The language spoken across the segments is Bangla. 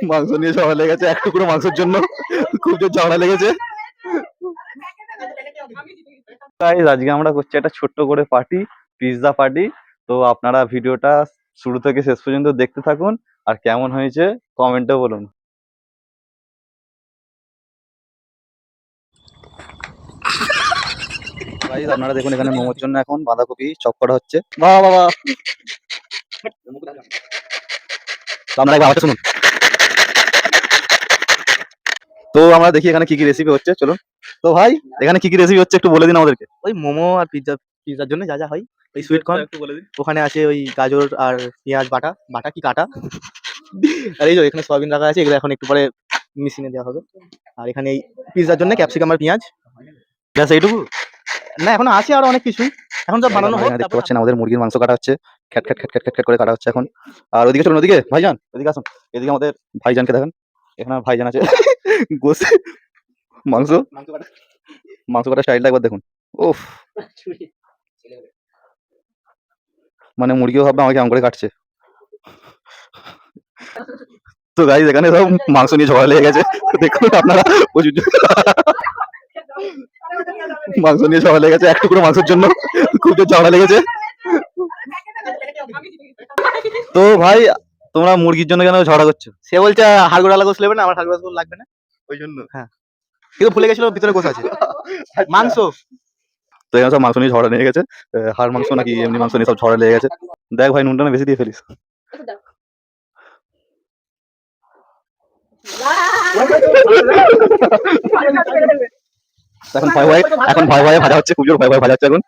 মাংস নিয়ে ঝগড়া লেগেছে এক টুকরো মাংসের জন্য, খুব জোর ঝগড়া লেগেছে। গাইস আজকে আমরা করছি একটা ছোট্ট করে পার্টি, পিৎজা পার্টি। তো আপনারা ভিডিওটা শুরু থেকে শেষ পর্যন্ত দেখতে থাকুন, আর কেমন হয়েছে কমেন্টে বলুন। গাইস আপনারা দেখুন এখানে মোমোর জন্য এখন বাঁধাকপি চপ করা হচ্ছে। বাবা বাবা, তো আপনারা একবার আওয়াজটা শুনুন। তো আমরা দেখি এখানে কি কি রেসিপি হচ্ছে, চলুন। তো ভাই এখানে কি কি রেসিপি হচ্ছে একটু বলে দিন আমাদেরকে। ওই মোমো আর পিৎজার জন্য যা যা হয়, ওই সুইট কর্ন একটু বলে দিন। ওখানে আছে ওই গাজর আর পেঁয়াজ বাটা কি কাটা, আর এই যে এখানে সয়াবিন রাখা আছে, এগুলো এখন একটু পরে মেশিনে দেওয়া হবে। আর এখানে এই পিৎজার জন্য ক্যাপসিকাম আর পেঁয়াজ, ব্যাস এইটুকু? না এখনো আছে আরো অনেক কিছু, এখন সব বানানো হোক। দেখতে পাচ্ছেন আমাদের মুরগির মাংস কাটা হচ্ছে, খ্যাট খ্যাট খ্যাট খ্যাট খ্যাট করে কাটা হচ্ছে এখন। আর ওদিকে চলুন, ওদিকে ভাইজান, ওদিকে আসুন, এদিকে আমাদের ভাইজানকে দেখেন। এখানে ভাইজান আছে গোস মাংস কাটা স্টাইলটা একবার দেখুন। ওফ, মানে মুরগিও ভাববে আমাকে আম করে কাটছে। তো গাইস এখানে সব মাংস নিয়ে ঝগড়া লেগে গেছে, দেখুন আপনারা প্রচুর মাংস নিয়ে ঝগড়া লেগে গেছে এক টুকরো মাংসের জন্য, খুব জোর ঝগড়া লেগেছে। তো ভাই তোমরা মুরগির জন্য কেন ঝগড়া করছো? সে বলছে হাড়গোড়ালা গোস নেবে না, আমার হাড়গোড়ালা গোস লাগবে না, ওই জন্য। হ্যাঁ কিন্তু ভুলে গেছিল ভিতরে গোস আছে মাংস। তো এখানে সব মাংস নিয়ে ঝগড়া লেগে গেছে, হাড় মাংস নাকি এমনি মাংস নিয়ে সব ঝগড়া লেগে গেছে। দেখ ভাই নুনটা না বেশি দিয়ে ফেলিস। এখন ভয় ভয়ে ভাজা হচ্ছে, খুব জোর ভয় ভয়ে ভাজা হচ্ছে এখন।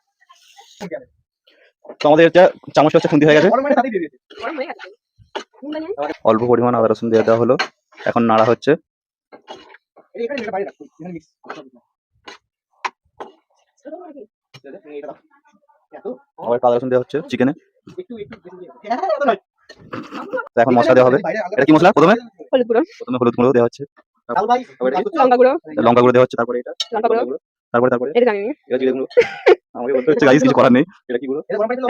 তো আমাদের চামচ হচ্ছে খুন্তি হয়ে গেছে, অল্প পরিমাণ আদা রসুন দিয়ে দেওয়া হলো, এখন নাড়া হচ্ছে। আদা রসুন দেওয়া হচ্ছে চিকেনে। এখন মশলা দেওয়া হবে। এটা কি মশলা? প্রথমে হলুদ গুঁড়ো দেওয়া হচ্ছে, লঙ্কা গুঁড়ো দেওয়া হচ্ছে, তারপরে এটা তারপরে এটা জিরে গুঁড়ো। আমাকে বলতে হচ্ছে গাইস কিছু করার নেই। এটা কি গুঁড়ো?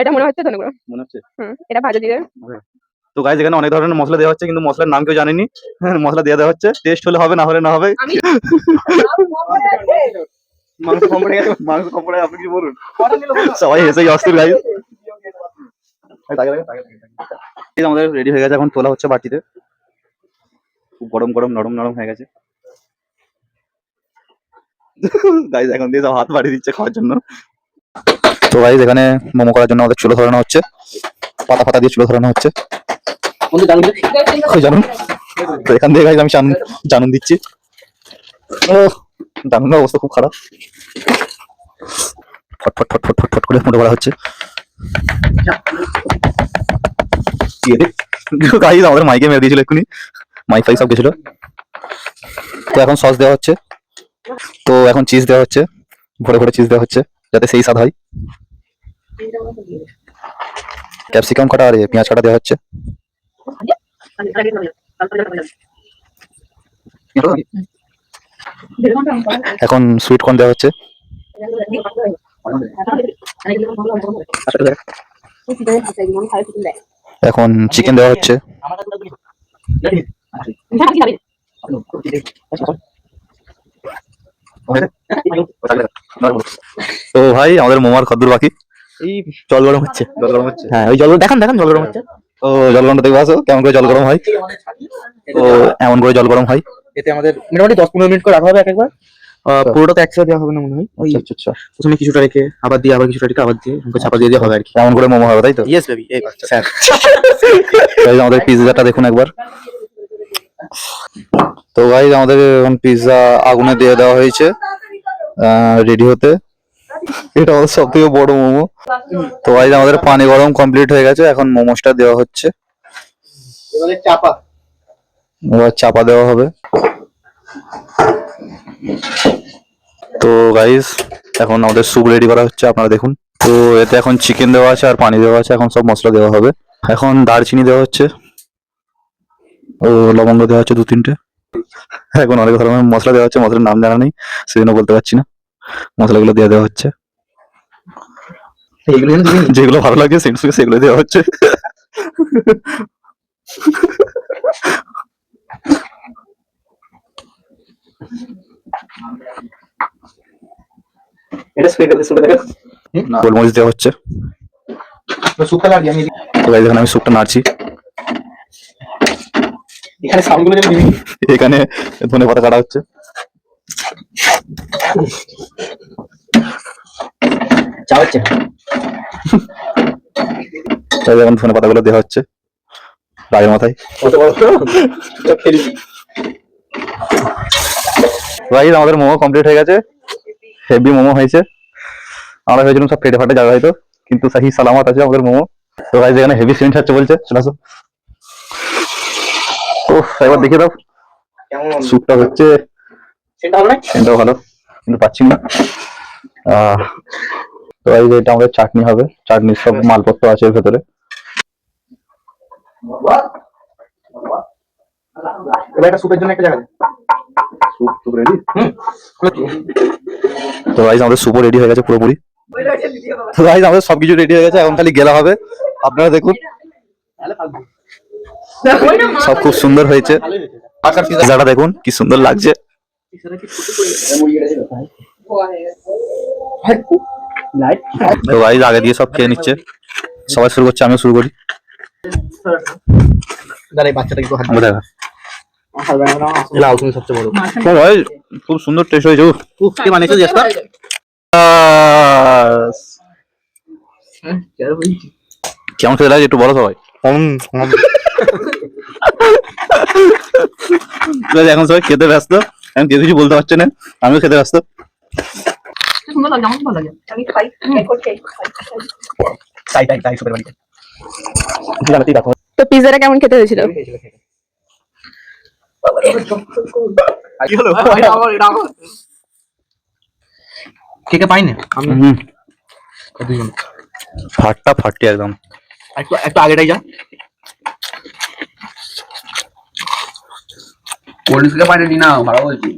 এটা মনে হচ্ছে ধনে গুঁড়ো। মনে হচ্ছে এটা ভাজা জিরে। তো গাইস এখানে অনেক ধরনের মশলা দেওয়া হচ্ছে, কিন্তু মশলার নাম কেউ জানেনি। মশলা দিয়ে দেওয়া হচ্ছে, টেস্ট হলে হবে, না হলে না হবে। মাংস কম পড়ে গেছে, মাংস কম পড়ে আপনি কি বলুন, সবাই হেসে অস্থির গাইস। আমাদের রেডি হয়ে গেছে, এখন তোলা হচ্ছে বাটিতে। খুব গরম গরম নরম নরম হয়ে গেছে গাইস, এখন দিয়ে সব হাত বাড়িয়ে দিচ্ছে খাওয়ার জন্য। তো গাইস এখানে মোমো করার জন্য আমাদের চুলো ধরানো হচ্ছে, পাতা দিয়ে চুলো ধরানো হচ্ছে জানুন। তো এখান থেকে গাইস আমি জানুন দিচ্ছি। জানুনের অবস্থা খুব খারাপ, ফটফট ফটফট ফটফট করে মুড়ে ভরা হচ্ছে। গাইস আমাদের মাইকে মেরে দিয়েছিল এক্ষুনি, মাইক ফাইক সব গেছিল। তো এখন সস দেওয়া হচ্ছে, তো এখন চিজ দেওয়া হচ্ছে, ভরে ভরে চিজ দেওয়া হচ্ছে যাতে সেই স্বাদ হয়। ক্যাপসিকাম কাটা আর পেঁয়াজ কাটা দেওয়া হচ্ছে। এখন সুইট কর্ন দেওয়া হচ্ছে। এখন চিকেন দেওয়া হচ্ছে। তো ভাই আমাদের মোমার কদ্দুর বাকি, এই জল গরম হচ্ছে, হ্যাঁ ওই জল দেখান দেখান, জল গরম হচ্ছে। তো জল গরমটা দেখবো, আসো কেমন করে জল গরম হয়। তো এমন করে জল গরম হয়, এতে আমাদের মোটামুটি 10-15 মিনিট করে রাখা হবে একবার। পুরোটা তো একসাথে দেওয়া হবে না মনে হয়, ওই আচ্ছা প্রথমে কিছুটা রেখে আবার দিয়ে, আবার কিছুটা রেখে আবার দিয়ে, চাপা দিয়ে দেওয়া হবে আর কি। এমন করে মোমো হবে তাই তো? ইয়েস বেবি, এই স্যার। আমাদের পিৎজাটা দেখুন একবার। তো ভাই আমাদের এখন পিৎজা আগুনে দিয়ে দেওয়া হয়েছে রেডি হতে। এটা আমাদের সব থেকে বড় মোমো। তো ভাই আমাদের পানি গরম কমপ্লিট হয়ে গেছে, এখন মোমোসটা দেওয়া হচ্ছে, এবার চাপা দেওয়া হবে। তো গাইস এখন আমাদের স্যুপ রেডি করা হচ্ছে, আপনারা দেখুন। তো এতে এখন চিকেন দেওয়া আছে আর পানি দেওয়া আছে, এখন সব মশলা দেওয়া হবে। এখন দারচিনি দেওয়া হচ্ছে ও লবঙ্গ দেওয়া হচ্ছে 2-3টে। এখন অনেক ধরনের মশলা দেওয়া হচ্ছে, মশলার নাম জানা নেই সেজন্য বলতে পারছি না। মশলাগুলো দিয়ে দেওয়া হচ্ছে, যেগুলো ভালো লাগে সেগুলো দেওয়া হচ্ছে। এটা স্প্রে করতে শুরু দেখো গোলমরিচ দেওয়া হচ্ছে। সুপটা লাগি আমি তো গাইস এখানে আমি স্যুপটা নাড়ছি। এখানে সাউন্ডগুলো যেন দিবি এখানে ধনে পাতা কাটা হচ্ছে। চা হচ্ছে তাই এখন ধনে পাতাগুলো দেওয়া হচ্ছে রাগের মাথায়। কত বড় খেলি গাইস আমাদের মোমো কমপ্লিট হয়ে গেছে, হেভি মোমো হয়েছে। আমরা ভেবেছিলাম সব ফেটে ফাটে যাবে হয়তো, কিন্তু সাহি সালামত আছে আমাদের মোমো। তো গাইস এখানে হেভি সেন্ট হচ্ছে বলছে, চলে আসো। ও একবার দেখে দাও কেমন স্যুপটা হচ্ছে, সেটা হবে না সেন্টটাও ভালো কিন্তু পাচ্ছি না। তো গাইস এটা আমাদের চাটনি হবে, চাটনির সব মালপত্র আছে এর ভেতরে। এবার একটা সুপের জন্য একটা জায়গা স্যুপ রেডি। হুম তো গাইস আমাদের স্যুপও রেডি হয়ে গেছে পুরোপুরি। তো গাইস আমাদের সবকিছু রেডি হয়ে গেছে, এখন খালি গেলা হবে। আপনারা দেখুন সব খুব সুন্দর হয়েছে। পিজাটা দেখুন কি সুন্দর লাগছে। তো গাইস আগে দিয়ে সব খেয়ে নিচ্ছে, সবাই শুরু করছে, আমিও শুরু করি। দাঁড়াই বাচ্চাটা একটু হাত আমরা দেখা লাউ তুমি সবচেয়ে বড় তো গাইস খুব সুন্দর টেস্ট হয়েছে। উফ কে বানিয়েছো জেসটা কেমন খেতে লাগে একটু বলো সবাই। এখন সবাই খেতে ব্যস্ত, এখন কেউ কিছু বলতে পারছে না, আমিও খেতে ব্যস্ত। সুন্দর লাগে, আমার ভালো লাগে। আমি খাই, তাই তাই তাই সুপের বাড়িতে জানাতেই দেখো তো পিজাটা কেমন খেতে হয়েছিল? কি হলো কে কে পাইনি আমি দুজন ফাটটা ফাটি একদম। একটু একটু আগেটাই যা কোল্ড ড্রিঙ্কসে পানি নি না ভালো বলছি।